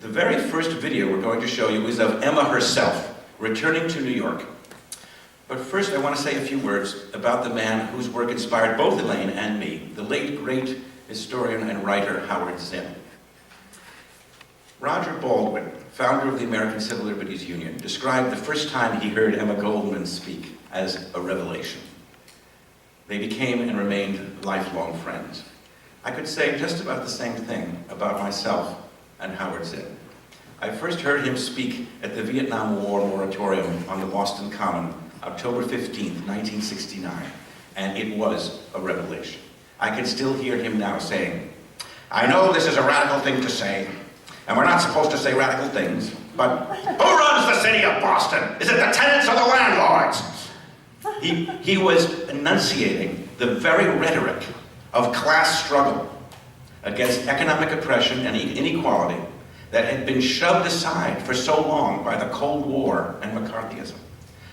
The very first video we're going to show you is of Emma herself, returning to New York. But first I want to say a few words about the man whose work inspired both Elaine and me, the late great historian and writer Howard Zinn. Roger Baldwin, founder of the American Civil Liberties Union, described the first time he heard Emma Goldman speak as a revelation. They became and remained lifelong friends. I could say just about the same thing about myself and Howard Zinn. I first heard him speak at the Vietnam War Moratorium on the Boston Common, October 15th, 1969, and it was a revelation. I can still hear him now saying, "I know this is a radical thing to say, and we're not supposed to say radical things, but who runs the city of Boston? Is it the tenants or the landlords?" He was enunciating the very rhetoric of class struggle against economic oppression and inequality that had been shoved aside for so long by the Cold War and McCarthyism,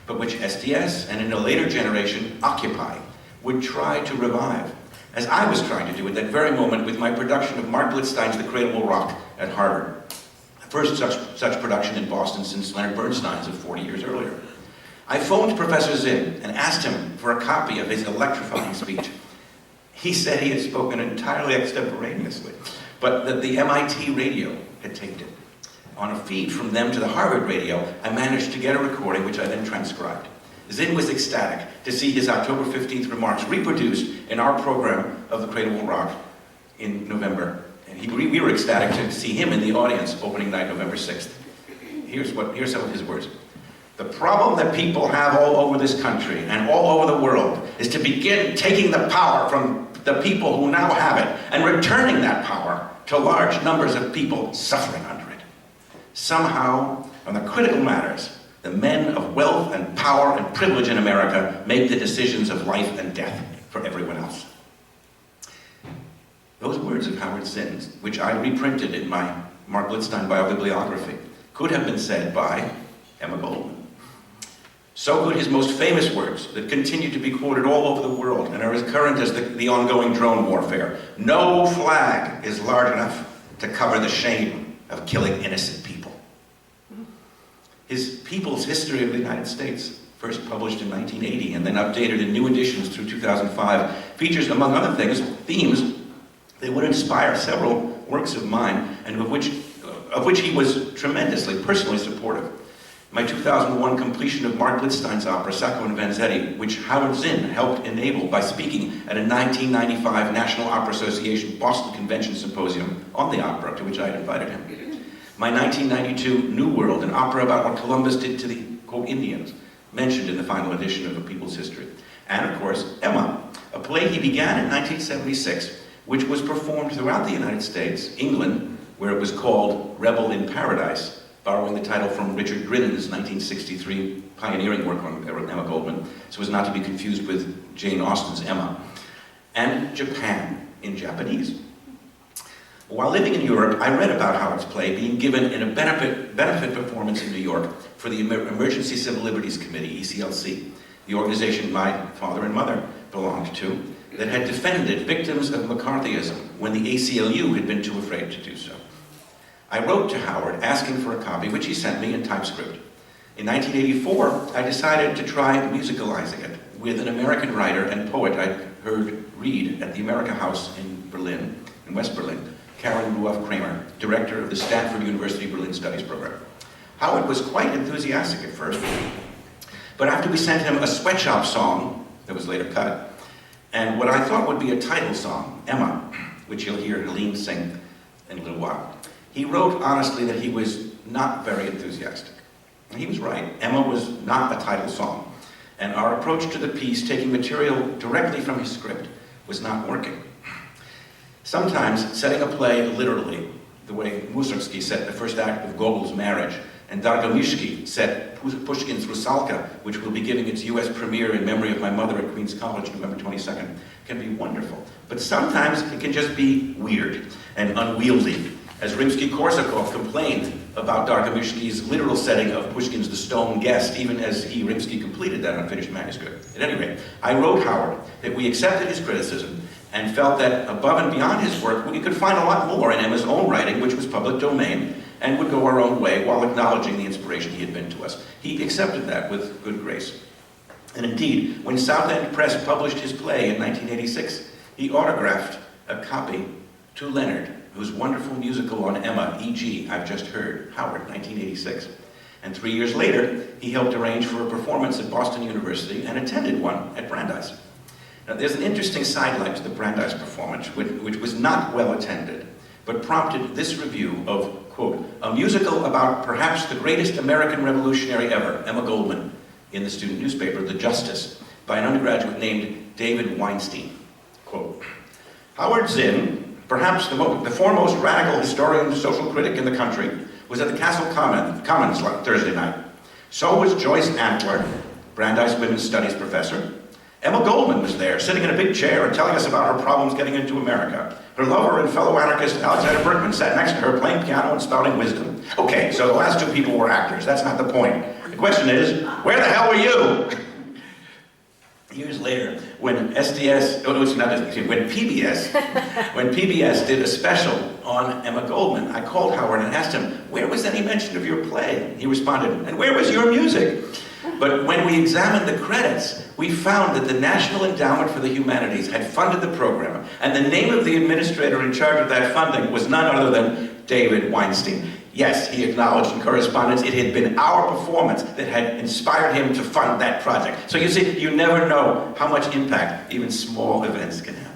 but which SDS and in a later generation, Occupy, would try to revive, as I was trying to do at that very moment with my production of Mark Blitzstein's The Cradle Will Rock at Harvard, the first such production in Boston since Leonard Bernstein's of 40 years earlier. I phoned Professor Zinn and asked him for a copy of his electrifying speech. He said he had spoken entirely extemporaneously, but that the MIT radio had taped it. On a feed from them to the Harvard radio, I managed to get a recording, which I then transcribed. Zinn was ecstatic to see his October 15th remarks reproduced in our program of The Cradle Will Rock in November. And we were ecstatic to see him in the audience opening night, November 6th. Here's some of his words. "The problem that people have all over this country and all over the world is to begin taking the power from the people who now have it and returning that power to large numbers of people suffering under it. Somehow, on the critical matters, the men of wealth and power and privilege in America make the decisions of life and death for everyone else." Those words of Howard Zinn's, which I reprinted in my Mark Blitzstein biobibliography, could have been said by Emma Goldman. So could his most famous words that continue to be quoted all over the world and are as current as the ongoing drone warfare. "No flag is large enough to cover the shame of killing innocent people." His People's History of the United States, first published in 1980 and then updated in new editions through 2005, features, among other things, themes that would inspire several works of mine and of which he was tremendously personally supportive. My 2001 completion of Mark Blitzstein's opera, Sacco and Vanzetti, which Howard Zinn helped enable by speaking at a 1995 National Opera Association Boston Convention Symposium on the opera, to which I had invited him. My 1992 New World, an opera about what Columbus did to the, quote, Indians, mentioned in the final edition of A People's History. And of course, Emma, a play he began in 1976, which was performed throughout the United States, England, where it was called Rebel in Paradise, borrowing the title from Richard Grinnin's 1963 pioneering work on Emma Goldman, so as not to be confused with Jane Austen's Emma, and Japan in Japanese. While living in Europe, I read about Howard's play being given in a benefit performance in New York for the Emergency Civil Liberties Committee, ECLC, the organization my father and mother belonged to, that had defended victims of McCarthyism when the ACLU had been too afraid to do so. I wrote to Howard asking for a copy, which he sent me in typescript. In 1984, I decided to try musicalizing it with an American writer and poet I heard read at the America House in Berlin, in West Berlin, Karen Ruoff Kramer, director of the Stanford University Berlin Studies program. Howard was quite enthusiastic at first, but after we sent him a sweatshop song that was later cut, and what I thought would be a title song, Emma, which you'll hear Helene sing in a little while, he wrote honestly that he was not very enthusiastic. And he was right. Emma was not a title song. And our approach to the piece, taking material directly from his script, was not working. Sometimes setting a play literally, the way Mussorgsky set the first act of Gogol's Marriage, and Dargomishky set Pushkin's Rusalka, which will be giving its US premiere in memory of my mother at Queens College, November 22nd, can be wonderful. But sometimes it can just be weird and unwieldy, as Rimsky-Korsakov complained about Dargomishky's literal setting of Pushkin's The Stone Guest, even as Rimsky completed that unfinished manuscript. At any rate, I wrote Howard that we accepted his criticism, and felt that above and beyond his work, we could find a lot more in Emma's own writing, which was public domain, and would go our own way while acknowledging the inspiration he had been to us. He accepted that with good grace. And indeed, when Southend Press published his play in 1986, he autographed a copy to Leonard, whose wonderful musical on Emma, E.G., I've just heard, Howard, 1986. And 3 years later, he helped arrange for a performance at Boston University and attended one at Brandeis. Now, there's an interesting sideline to the Brandeis performance, which was not well attended, but prompted this review of, quote, a musical about perhaps the greatest American revolutionary ever, Emma Goldman, in the student newspaper, The Justice, by an undergraduate named David Weinstein. Quote, Howard Zinn, perhaps the foremost radical historian and social critic in the country, was at the Castle Commons Thursday night. So was Joyce Antler, Brandeis Women's Studies professor. Emma Goldman was there, sitting in a big chair and telling us about her problems getting into America. Her lover and fellow anarchist Alexander Berkman sat next to her playing piano and spouting wisdom. Okay, so the last two people were actors. That's not the point. The question is, where the hell were you? Years later, when PBS did a special on Emma Goldman, I called Howard and asked him, where was any mention of your play? He responded, and where was your music? But when we examined the credits, we found that the National Endowment for the Humanities had funded the program, and the name of the administrator in charge of that funding was none other than David Weinstein. Yes, he acknowledged in correspondence it had been our performance that had inspired him to fund that project. So you see, you never know how much impact even small events can have.